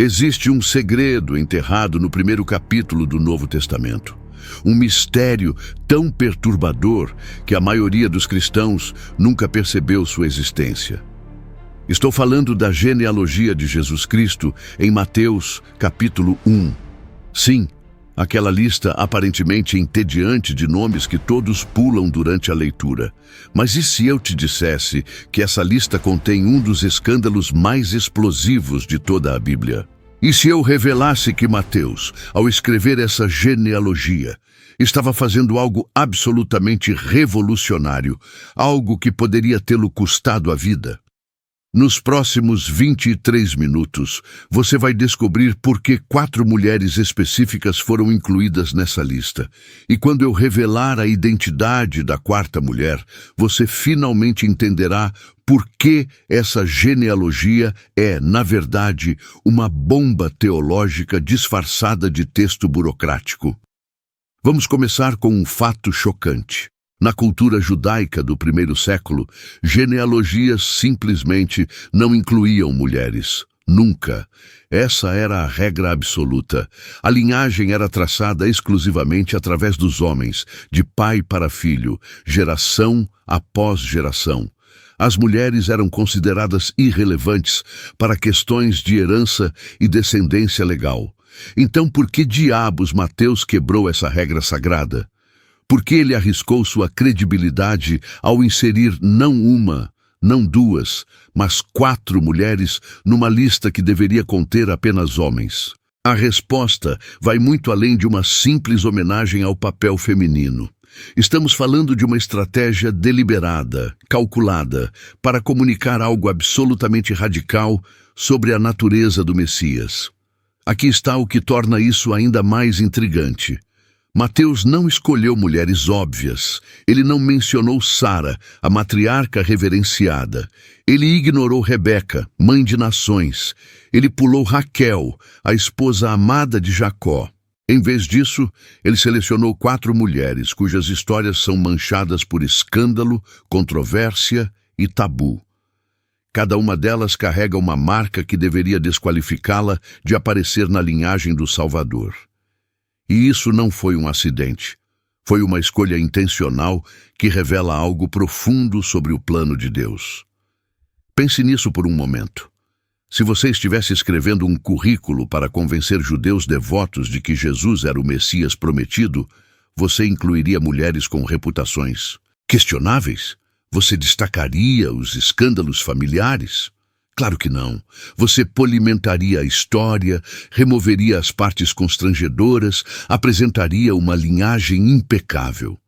Existe um segredo enterrado no primeiro capítulo do Novo Testamento. Um mistério tão perturbador que a maioria dos cristãos nunca percebeu sua existência. Estou falando da genealogia de Jesus Cristo em Mateus, capítulo 1. Sim, aquela lista aparentemente entediante de nomes que todos pulam durante a leitura. Mas e se eu te dissesse que essa lista contém um dos escândalos mais explosivos de toda a Bíblia? E se eu revelasse que Mateus, ao escrever essa genealogia, estava fazendo algo absolutamente revolucionário, algo que poderia tê-lo custado a vida? Nos próximos 23 minutos, você vai descobrir por que 4 mulheres específicas foram incluídas nessa lista. E quando eu revelar a identidade da 4ª mulher, você finalmente entenderá por que essa genealogia é, na verdade, uma bomba teológica disfarçada de texto burocrático. Vamos começar com um fato chocante. Na cultura judaica do primeiro século, genealogias simplesmente não incluíam mulheres. Nunca. Essa era a regra absoluta. A linhagem era traçada exclusivamente através dos homens, de pai para filho, geração após geração. As mulheres eram consideradas irrelevantes para questões de herança e descendência legal. Então, por que diabos Mateus quebrou essa regra sagrada? Porque ele arriscou sua credibilidade ao inserir não uma, não 2, mas 4 mulheres numa lista que deveria conter apenas homens. A resposta vai muito além de uma simples homenagem ao papel feminino. Estamos falando de uma estratégia deliberada, calculada, para comunicar algo absolutamente radical sobre a natureza do Messias. Aqui está o que torna isso ainda mais intrigante. Mateus não escolheu mulheres óbvias. Ele não mencionou Sara, a matriarca reverenciada. Ele ignorou Rebeca, mãe de nações. Ele pulou Raquel, a esposa amada de Jacó. Em vez disso, ele selecionou 4 mulheres cujas histórias são manchadas por escândalo, controvérsia e tabu. Cada uma delas carrega uma marca que deveria desqualificá-la de aparecer na linhagem do Salvador. E isso não foi um acidente. Foi uma escolha intencional que revela algo profundo sobre o plano de Deus. Pense nisso por um momento. Se você estivesse escrevendo um currículo para convencer judeus devotos de que Jesus era o Messias prometido, você incluiria mulheres com reputações questionáveis? Você destacaria os escândalos familiares? Claro que não. Você polimentaria a história, removeria as partes constrangedoras, apresentaria uma linhagem impecável.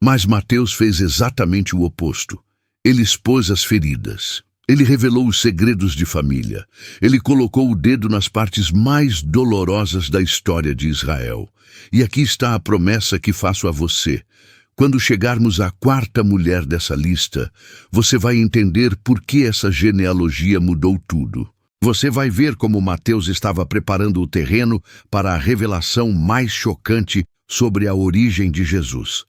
Mas Mateus fez exatamente o oposto. Ele expôs as feridas. Ele revelou os segredos de família. Ele colocou o dedo nas partes mais dolorosas da história de Israel. E aqui está a promessa que faço a você. Quando chegarmos à 4ª mulher dessa lista, você vai entender por que essa genealogia mudou tudo. Você vai ver como Mateus estava preparando o terreno para a revelação mais chocante sobre a origem de Jesus.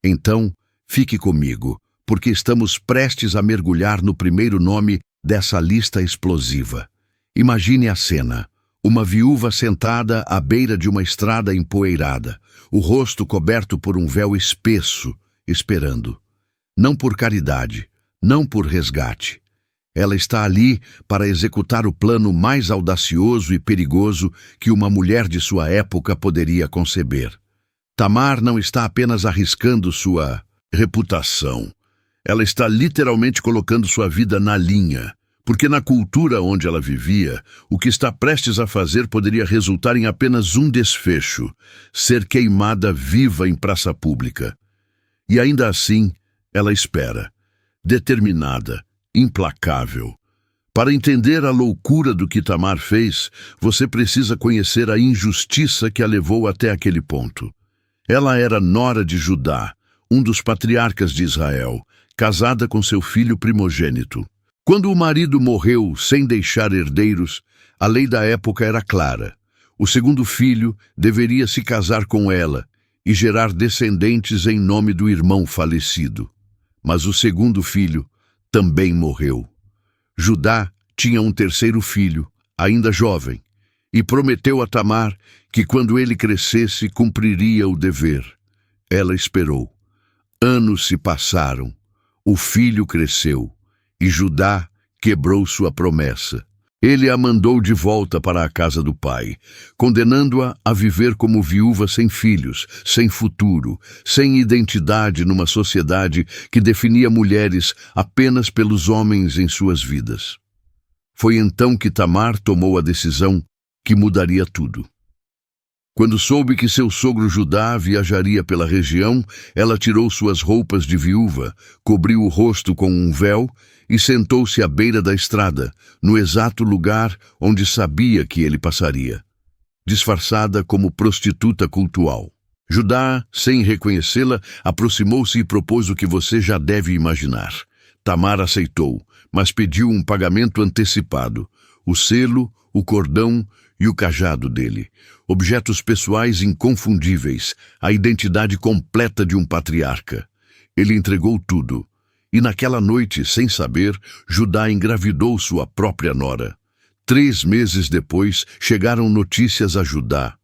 Então, fique comigo, porque estamos prestes a mergulhar no primeiro nome dessa lista explosiva. Imagine a cena. Uma viúva sentada à beira de uma estrada empoeirada, o rosto coberto por um véu espesso, esperando. Não por caridade, não por resgate. Ela está ali para executar o plano mais audacioso e perigoso que uma mulher de sua época poderia conceber. Tamar não está apenas arriscando sua reputação. Ela está literalmente colocando sua vida na linha. Porque na cultura onde ela vivia, o que está prestes a fazer poderia resultar em apenas um desfecho: ser queimada viva em praça pública. E ainda assim, ela espera, determinada, implacável. Para entender a loucura do que Tamar fez, você precisa conhecer a injustiça que a levou até aquele ponto. Ela era nora de Judá, um dos patriarcas de Israel, casada com seu filho primogênito. Quando o marido morreu sem deixar herdeiros, a lei da época era clara. O segundo filho deveria se casar com ela e gerar descendentes em nome do irmão falecido. Mas o segundo filho também morreu. Judá tinha um terceiro filho, ainda jovem, e prometeu a Tamar que quando ele crescesse cumpriria o dever. Ela esperou. Anos se passaram. O filho cresceu e Judá quebrou sua promessa. Ele a mandou de volta para a casa do pai, condenando-a a viver como viúva sem filhos, sem futuro, sem identidade numa sociedade que definia mulheres apenas pelos homens em suas vidas. Foi então que Tamar tomou a decisão que mudaria tudo. Quando soube que seu sogro Judá viajaria pela região, ela tirou suas roupas de viúva, cobriu o rosto com um véu e sentou-se à beira da estrada, no exato lugar onde sabia que ele passaria, disfarçada como prostituta cultual. Judá, sem reconhecê-la, aproximou-se e propôs o que você já deve imaginar. Tamar aceitou, mas pediu um pagamento antecipado: o selo, o cordão e o cajado dele, objetos pessoais inconfundíveis, a identidade completa de um patriarca. Ele entregou tudo, e naquela noite, sem saber, Judá engravidou sua própria nora. 3 meses depois, chegaram notícias a Judá: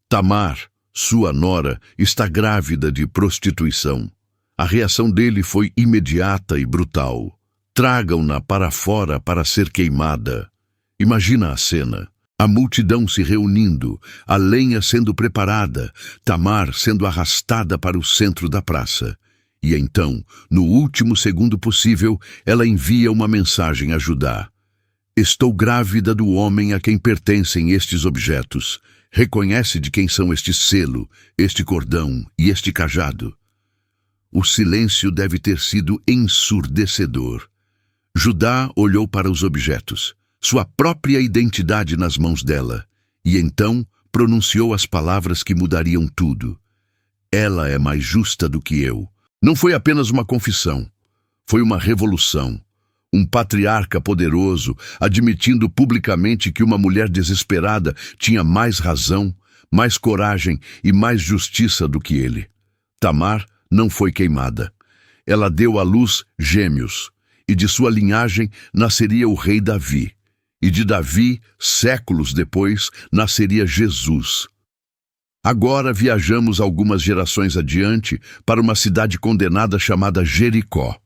Tamar, sua nora, está grávida de prostituição. A reação dele foi imediata e brutal. Tragam-na para fora para ser queimada. Imagina a cena. A multidão se reunindo, a lenha sendo preparada, Tamar sendo arrastada para o centro da praça. E então, no último segundo possível, ela envia uma mensagem a Judá: estou grávida do homem a quem pertencem estes objetos. Reconhece de quem são este selo, este cordão e este cajado. O silêncio deve ter sido ensurdecedor. Judá olhou para os objetos, sua própria identidade nas mãos dela, e então pronunciou as palavras que mudariam tudo. Ela é mais justa do que eu. Não foi apenas uma confissão, foi uma revolução. Um patriarca poderoso admitindo publicamente que uma mulher desesperada tinha mais razão, mais coragem e mais justiça do que ele. Tamar não foi queimada. Ela deu à luz gêmeos, e de sua linhagem nasceria o rei Davi. E de Davi, séculos depois, nasceria Jesus. Agora viajamos algumas gerações adiante para uma cidade condenada chamada Jericó.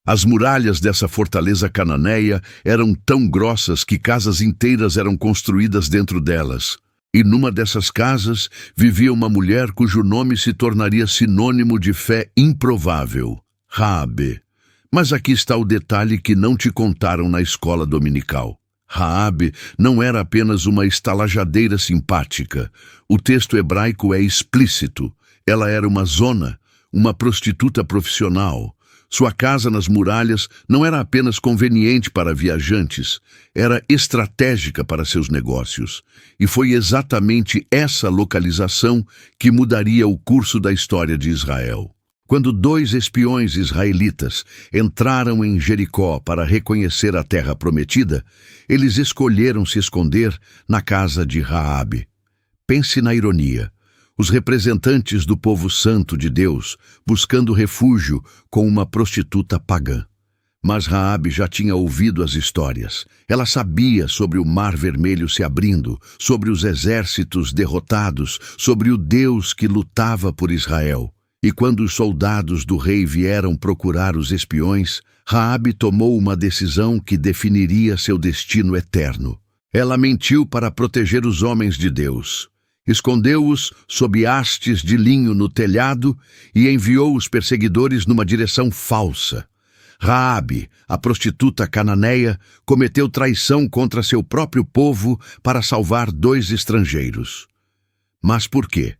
As muralhas dessa fortaleza cananeia eram tão grossas que casas inteiras eram construídas dentro delas. E numa dessas casas vivia uma mulher cujo nome se tornaria sinônimo de fé improvável: Raabe. Mas aqui está o detalhe que não te contaram na escola dominical. Raabe não era apenas uma estalajadeira simpática. O texto hebraico é explícito. Ela era uma zona, uma prostituta profissional. Sua casa nas muralhas não era apenas conveniente para viajantes, era estratégica para seus negócios. E foi exatamente essa localização que mudaria o curso da história de Israel. Quando 2 espiões israelitas entraram em Jericó para reconhecer a terra prometida, eles escolheram se esconder na casa de Raabe. Pense na ironia. Os representantes do povo santo de Deus buscando refúgio com uma prostituta pagã. Mas Raabe já tinha ouvido as histórias. Ela sabia sobre o Mar Vermelho se abrindo, sobre os exércitos derrotados, sobre o Deus que lutava por Israel. E quando os soldados do rei vieram procurar os espiões, Raabe tomou uma decisão que definiria seu destino eterno. Ela mentiu para proteger os homens de Deus. Escondeu-os sob hastes de linho no telhado e enviou os perseguidores numa direção falsa. Raabe, a prostituta cananeia, cometeu traição contra seu próprio povo para salvar 2 estrangeiros. Mas por quê?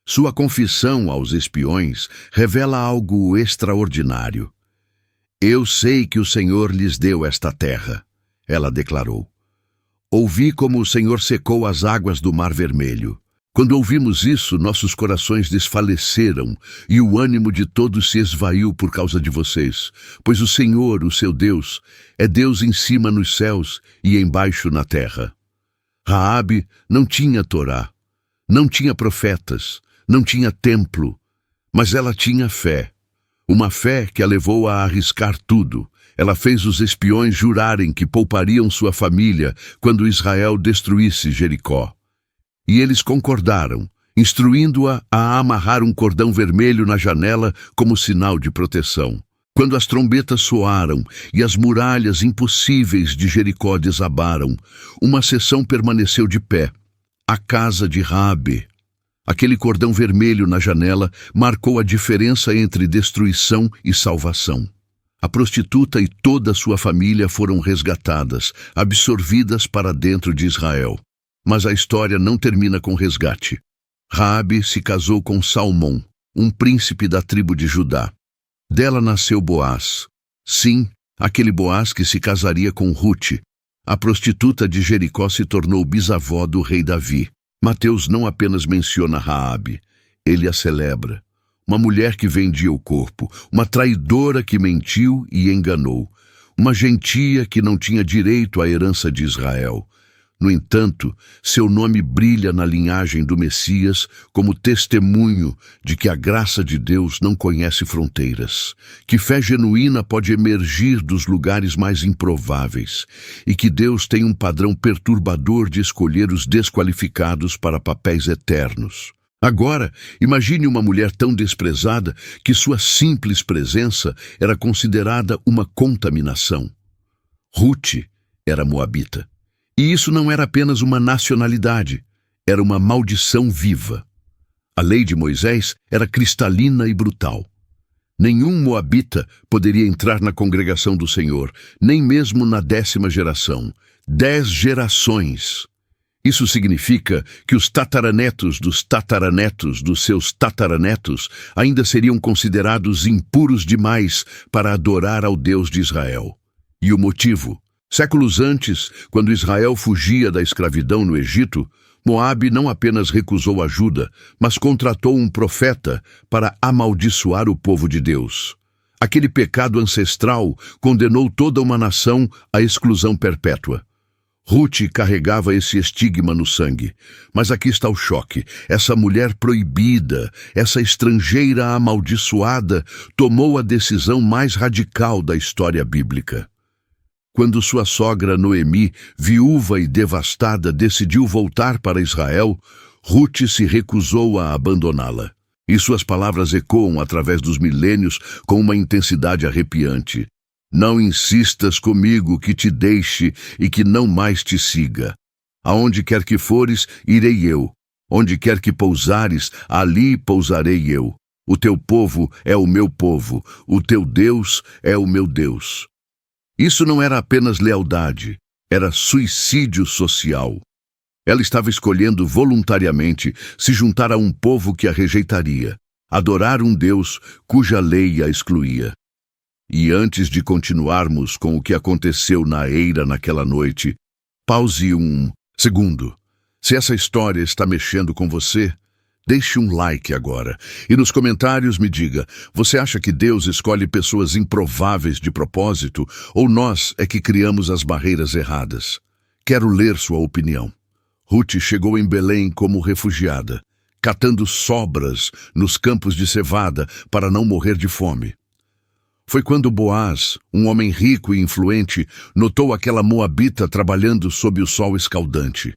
Sua confissão aos espiões revela algo extraordinário. Eu sei que o Senhor lhes deu esta terra, ela declarou. Ouvi como o Senhor secou as águas do Mar Vermelho. Quando ouvimos isso, nossos corações desfaleceram e o ânimo de todos se esvaiu por causa de vocês, pois o Senhor, o seu Deus, é Deus em cima nos céus e embaixo na terra. Raabe não tinha Torá, não tinha profetas, não tinha templo, mas ela tinha fé. Uma fé que a levou a arriscar tudo. Ela fez os espiões jurarem que poupariam sua família quando Israel destruísse Jericó. E eles concordaram, instruindo-a a amarrar um cordão vermelho na janela como sinal de proteção. Quando as trombetas soaram e as muralhas impossíveis de Jericó desabaram, uma seção permaneceu de pé, a casa de Raabe. Aquele cordão vermelho na janela marcou a diferença entre destruição e salvação. A prostituta e toda a sua família foram resgatadas, absorvidas para dentro de Israel. Mas a história não termina com resgate. Raabe se casou com Salmão, um príncipe da tribo de Judá. Dela nasceu Boaz. Sim, aquele Boaz que se casaria com Rute. A prostituta de Jericó se tornou bisavó do rei Davi. Mateus não apenas menciona Raabe, ele a celebra. Uma mulher que vendia o corpo, uma traidora que mentiu e enganou, uma gentia que não tinha direito à herança de Israel. No entanto, seu nome brilha na linhagem do Messias como testemunho de que a graça de Deus não conhece fronteiras, que fé genuína pode emergir dos lugares mais improváveis e que Deus tem um padrão perturbador de escolher os desqualificados para papéis eternos. Agora, imagine uma mulher tão desprezada que sua simples presença era considerada uma contaminação. Rute era moabita. E isso não era apenas uma nacionalidade, era uma maldição viva. A lei de Moisés era cristalina e brutal. Nenhum moabita poderia entrar na congregação do Senhor, nem mesmo na 10ª geração. 10 gerações. Isso significa que os tataranetos dos seus tataranetos ainda seriam considerados impuros demais para adorar ao Deus de Israel. E o motivo? Séculos antes, quando Israel fugia da escravidão no Egito, Moabe não apenas recusou ajuda, mas contratou um profeta para amaldiçoar o povo de Deus. Aquele pecado ancestral condenou toda uma nação à exclusão perpétua. Rute carregava esse estigma no sangue. Mas aqui está o choque. Essa mulher proibida, essa estrangeira amaldiçoada, tomou a decisão mais radical da história bíblica. Quando sua sogra Noemi, viúva e devastada, decidiu voltar para Israel, Rute se recusou a abandoná-la. E suas palavras ecoam através dos milênios com uma intensidade arrepiante. Não insistas comigo que te deixe e que não mais te siga. Aonde quer que fores, irei eu. Onde quer que pousares, ali pousarei eu. O teu povo é o meu povo, o teu Deus é o meu Deus. Isso não era apenas lealdade, era suicídio social. Ela estava escolhendo voluntariamente se juntar a um povo que a rejeitaria, adorar um Deus cuja lei a excluía. E antes de continuarmos com o que aconteceu na eira naquela noite, pause um segundo. Se essa história está mexendo com você, deixe um like agora e nos comentários me diga, você acha que Deus escolhe pessoas improváveis de propósito ou nós é que criamos as barreiras erradas? Quero ler sua opinião. Rute chegou em Belém como refugiada, catando sobras nos campos de cevada para não morrer de fome. Foi quando Boaz, um homem rico e influente, notou aquela moabita trabalhando sob o sol escaldante.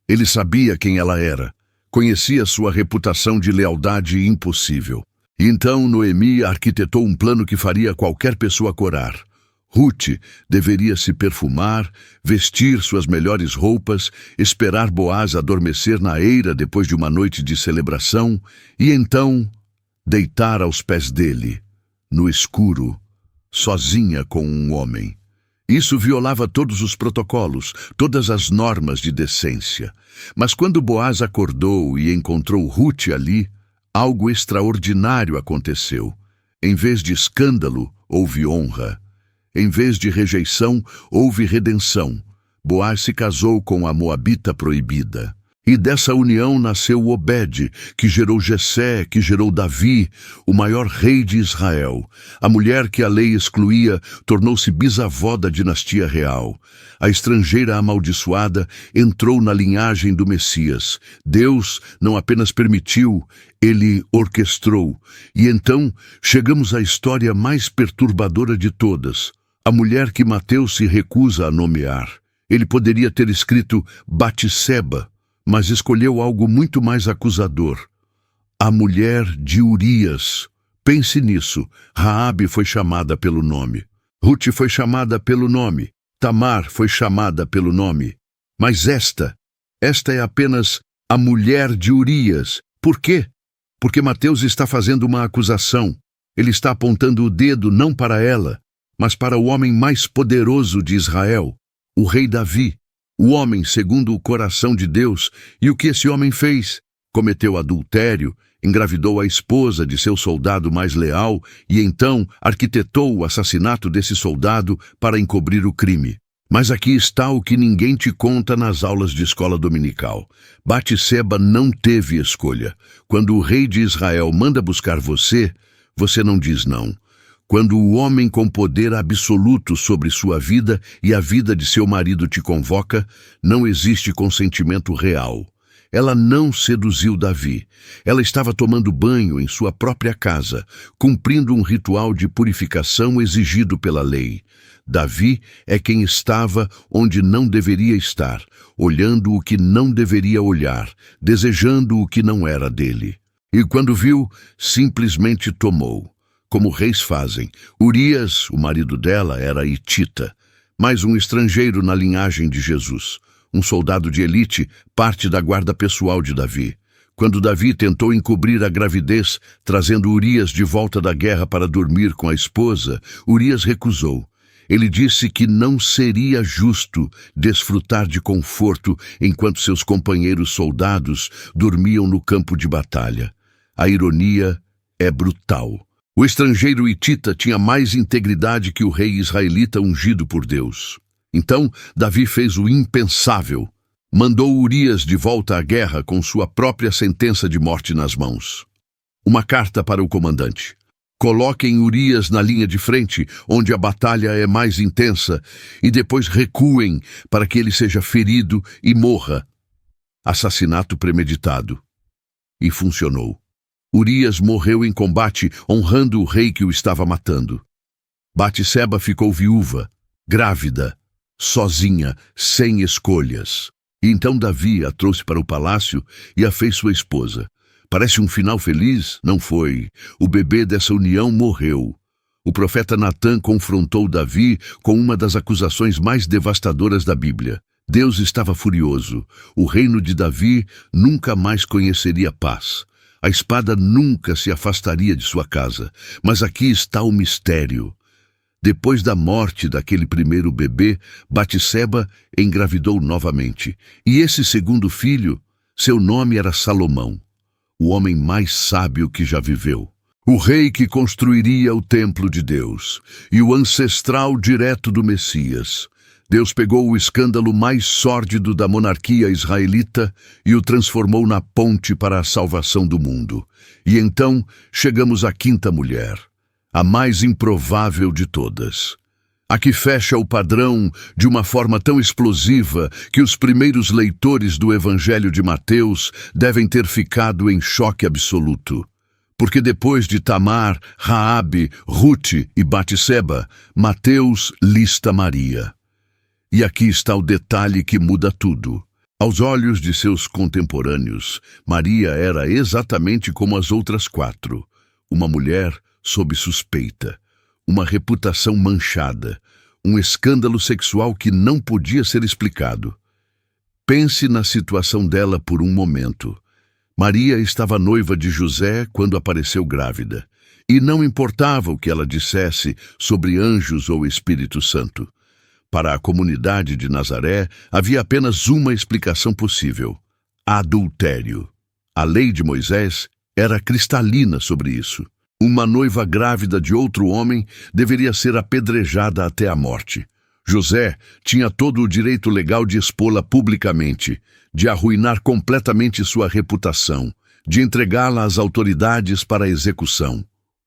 Ele sabia quem ela era. Conhecia sua reputação de lealdade impossível. E então Noemi arquitetou um plano que faria qualquer pessoa corar. Rute deveria se perfumar, vestir suas melhores roupas, esperar Boaz adormecer na eira depois de uma noite de celebração e então deitar aos pés dele, no escuro, sozinha com um homem. Isso violava todos os protocolos, todas as normas de decência. Mas quando Boaz acordou e encontrou Rute ali, algo extraordinário aconteceu. Em vez de escândalo, houve honra. Em vez de rejeição, houve redenção. Boaz se casou com a moabita proibida. E dessa união nasceu Obed, que gerou Jessé, que gerou Davi, o maior rei de Israel. A mulher que a lei excluía tornou-se bisavó da dinastia real. A estrangeira amaldiçoada entrou na linhagem do Messias. Deus não apenas permitiu, ele orquestrou. E então chegamos à história mais perturbadora de todas, A mulher que Mateus se recusa a nomear. Ele poderia ter escrito Batseba, mas escolheu algo muito mais acusador. A mulher de Urias. Pense nisso. Raabe foi chamada pelo nome. Ruth foi chamada pelo nome. Tamar foi chamada pelo nome. Mas esta é apenas a mulher de Urias. Por quê? Porque Mateus está fazendo uma acusação. Ele está apontando o dedo não para ela, mas para o homem mais poderoso de Israel, o rei Davi, o homem segundo o coração de Deus. E o que esse homem fez? Cometeu adultério, engravidou a esposa de seu soldado mais leal e então arquitetou o assassinato desse soldado para encobrir o crime. Mas aqui está o que ninguém te conta nas aulas de escola dominical. Batseba não teve escolha. Quando o rei de Israel manda buscar você, você não diz não. Quando o homem com poder absoluto sobre sua vida e a vida de seu marido te convoca, não existe consentimento real. Ela não seduziu Davi. Ela estava tomando banho em sua própria casa, cumprindo um ritual de purificação exigido pela lei. Davi é quem estava onde não deveria estar, olhando o que não deveria olhar, desejando o que não era dele. E quando viu, simplesmente tomou. Como reis fazem. Urias, o marido dela, era hitita, mais um estrangeiro na linhagem de Jesus. Um soldado de elite, parte da guarda pessoal de Davi. Quando Davi tentou encobrir a gravidez, trazendo Urias de volta da guerra para dormir com a esposa, Urias recusou. Ele disse que não seria justo desfrutar de conforto enquanto seus companheiros soldados dormiam no campo de batalha. A ironia é brutal. O estrangeiro hitita tinha mais integridade que o rei israelita ungido por Deus. Então, Davi fez o impensável. Mandou Urias de volta à guerra com sua própria sentença de morte nas mãos. Uma carta para o comandante. Coloquem Urias na linha de frente, onde a batalha é mais intensa, e depois recuem para que ele seja ferido e morra. Assassinato premeditado. E funcionou. Urias morreu em combate, honrando o rei que o estava matando. Batseba ficou viúva, grávida, sozinha, sem escolhas. E então Davi a trouxe para o palácio e a fez sua esposa. Parece um final feliz? Não foi. O bebê dessa união morreu. O profeta Natã confrontou Davi com uma das acusações mais devastadoras da Bíblia. Deus estava furioso. O reino de Davi nunca mais conheceria paz. A espada nunca se afastaria de sua casa. Mas aqui está o mistério. Depois da morte daquele primeiro bebê, Batseba engravidou novamente. E esse segundo filho, seu nome era Salomão, o homem mais sábio que já viveu. O rei que construiria o templo de Deus e o ancestral direto do Messias. Deus pegou o escândalo mais sórdido da monarquia israelita e o transformou na ponte para a salvação do mundo. E então chegamos à quinta mulher, a mais improvável de todas. A que fecha o padrão de uma forma tão explosiva que os primeiros leitores do Evangelho de Mateus devem ter ficado em choque absoluto. Porque depois de Tamar, Raabe, Ruth e Batseba, Mateus lista Maria. E aqui está o detalhe que muda tudo. Aos olhos de seus contemporâneos, Maria era exatamente como as outras quatro, uma mulher sob suspeita, uma reputação manchada, um escândalo sexual que não podia ser explicado. Pense na situação dela por um momento. Maria estava noiva de José quando apareceu grávida, e não importava o que ela dissesse sobre anjos ou Espírito Santo. Para a comunidade de Nazaré, havia apenas uma explicação possível: adultério. A lei de Moisés era cristalina sobre isso. Uma noiva grávida de outro homem deveria ser apedrejada até a morte. José tinha todo o direito legal de expô-la publicamente, de arruinar completamente sua reputação, de entregá-la às autoridades para a execução.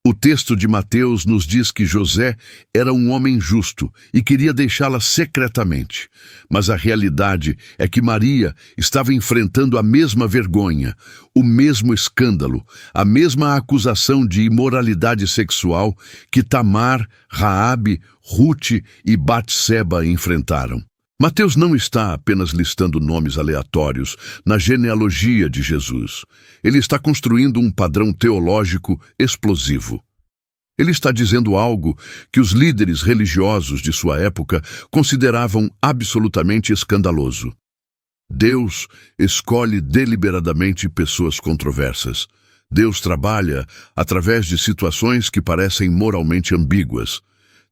O texto de Mateus nos diz que José era um homem justo e queria deixá-la secretamente. Mas a realidade é que Maria estava enfrentando a mesma vergonha, o mesmo escândalo, a mesma acusação de imoralidade sexual que Tamar, Raabe, Rute e Batseba enfrentaram. Mateus não está apenas listando nomes aleatórios na genealogia de Jesus. Ele está construindo um padrão teológico explosivo. Ele está dizendo algo que os líderes religiosos de sua época consideravam absolutamente escandaloso. Deus escolhe deliberadamente pessoas controversas. Deus trabalha através de situações que parecem moralmente ambíguas.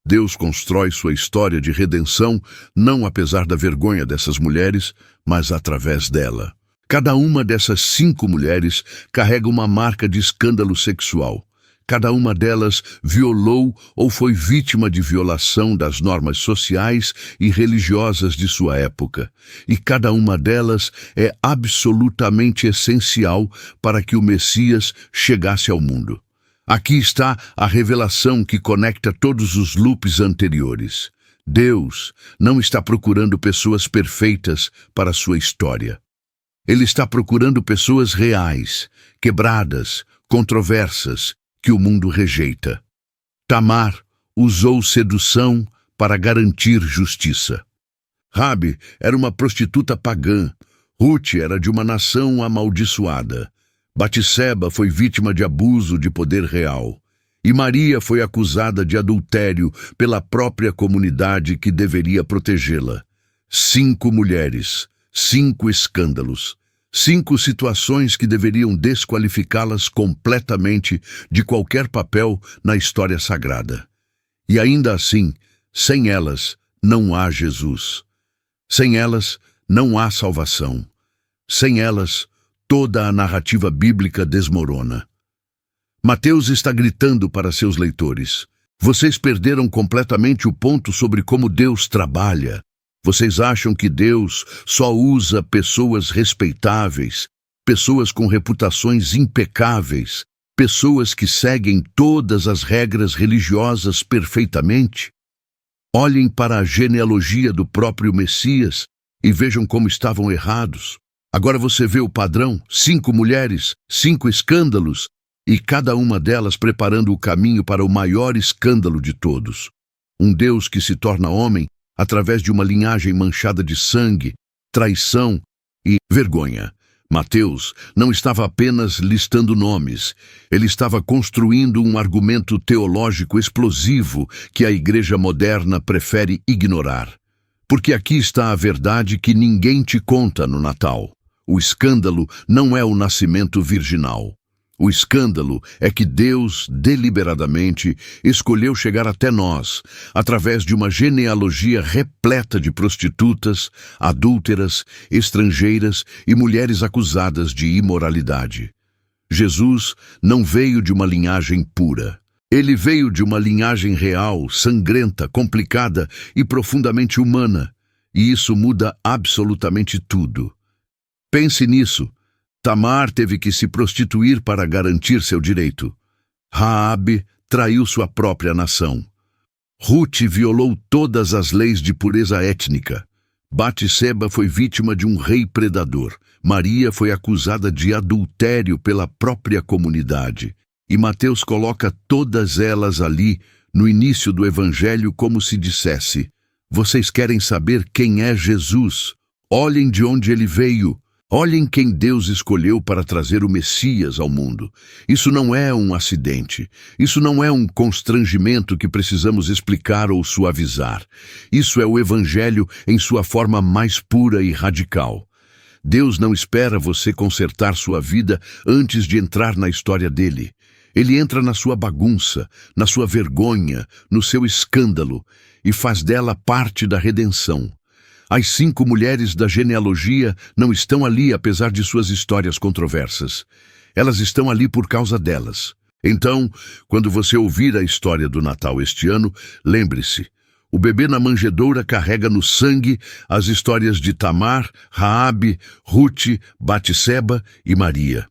Deus constrói sua história de redenção não apesar da vergonha dessas mulheres, mas através dela. Cada uma dessas 5 mulheres carrega uma marca de escândalo sexual. Cada uma delas violou ou foi vítima de violação das normas sociais e religiosas de sua época. E cada uma delas é absolutamente essencial para que o Messias chegasse ao mundo. Aqui está a revelação que conecta todos os loops anteriores. Deus não está procurando pessoas perfeitas para sua história. Ele está procurando pessoas reais, quebradas, controversas, que o mundo rejeita. Tamar usou sedução para garantir justiça. Raabe era uma prostituta pagã. Rute era de uma nação amaldiçoada. Batseba foi vítima de abuso de poder real. E Maria foi acusada de adultério pela própria comunidade que deveria protegê-la. 5 mulheres, 5 escândalos, 5 situações que deveriam desqualificá-las completamente de qualquer papel na história sagrada. E ainda assim, sem elas, não há Jesus. Sem elas, não há salvação. Sem elas, toda a narrativa bíblica desmorona. Mateus está gritando para seus leitores: vocês perderam completamente o ponto sobre como Deus trabalha. Vocês acham que Deus só usa pessoas respeitáveis, pessoas com reputações impecáveis, pessoas que seguem todas as regras religiosas perfeitamente? Olhem para a genealogia do próprio Messias e vejam como estavam errados. Agora você vê o padrão: 5 mulheres, 5 escândalos, e cada uma delas preparando o caminho para o maior escândalo de todos. Um Deus que se torna homem através de uma linhagem manchada de sangue, traição e vergonha. Mateus não estava apenas listando nomes, ele estava construindo um argumento teológico explosivo que a igreja moderna prefere ignorar. Porque aqui está a verdade que ninguém te conta no Natal. O escândalo não é o nascimento virginal. O escândalo é que Deus, deliberadamente, escolheu chegar até nós, através de uma genealogia repleta de prostitutas, adúlteras, estrangeiras e mulheres acusadas de imoralidade. Jesus não veio de uma linhagem pura. Ele veio de uma linhagem real, sangrenta, complicada e profundamente humana. E isso muda absolutamente tudo. Pense nisso. Tamar teve que se prostituir para garantir seu direito. Raabe traiu sua própria nação. Rute violou todas as leis de pureza étnica. Batseba foi vítima de um rei predador. Maria foi acusada de adultério pela própria comunidade. E Mateus coloca todas elas ali, no início do Evangelho, como se dissesse: vocês querem saber quem é Jesus? Olhem de onde ele veio. Olhem quem Deus escolheu para trazer o Messias ao mundo. Isso não é um acidente. Isso não é um constrangimento que precisamos explicar ou suavizar. Isso é o Evangelho em sua forma mais pura e radical. Deus não espera você consertar sua vida antes de entrar na história dele. Ele entra na sua bagunça, na sua vergonha, no seu escândalo e faz dela parte da redenção. As 5 mulheres da genealogia não estão ali apesar de suas histórias controversas. Elas estão ali por causa delas. Então, quando você ouvir a história do Natal este ano, lembre-se: o bebê na manjedoura carrega no sangue as histórias de Tamar, Raabe, Rute, Batseba e Maria.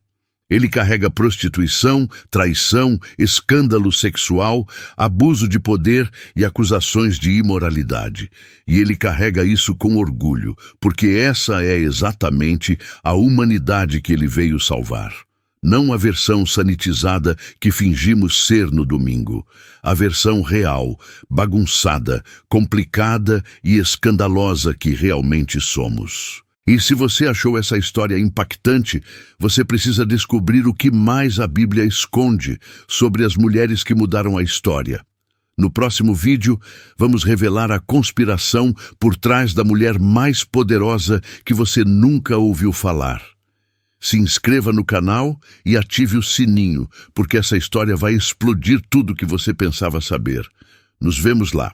Ele carrega prostituição, traição, escândalo sexual, abuso de poder e acusações de imoralidade. E ele carrega isso com orgulho, porque essa é exatamente a humanidade que ele veio salvar. Não a versão sanitizada que fingimos ser no domingo. A versão real, bagunçada, complicada e escandalosa que realmente somos. E se você achou essa história impactante, você precisa descobrir o que mais a Bíblia esconde sobre as mulheres que mudaram a história. No próximo vídeo, vamos revelar a conspiração por trás da mulher mais poderosa que você nunca ouviu falar. Se inscreva no canal e ative o sininho, porque essa história vai explodir tudo que você pensava saber. Nos vemos lá.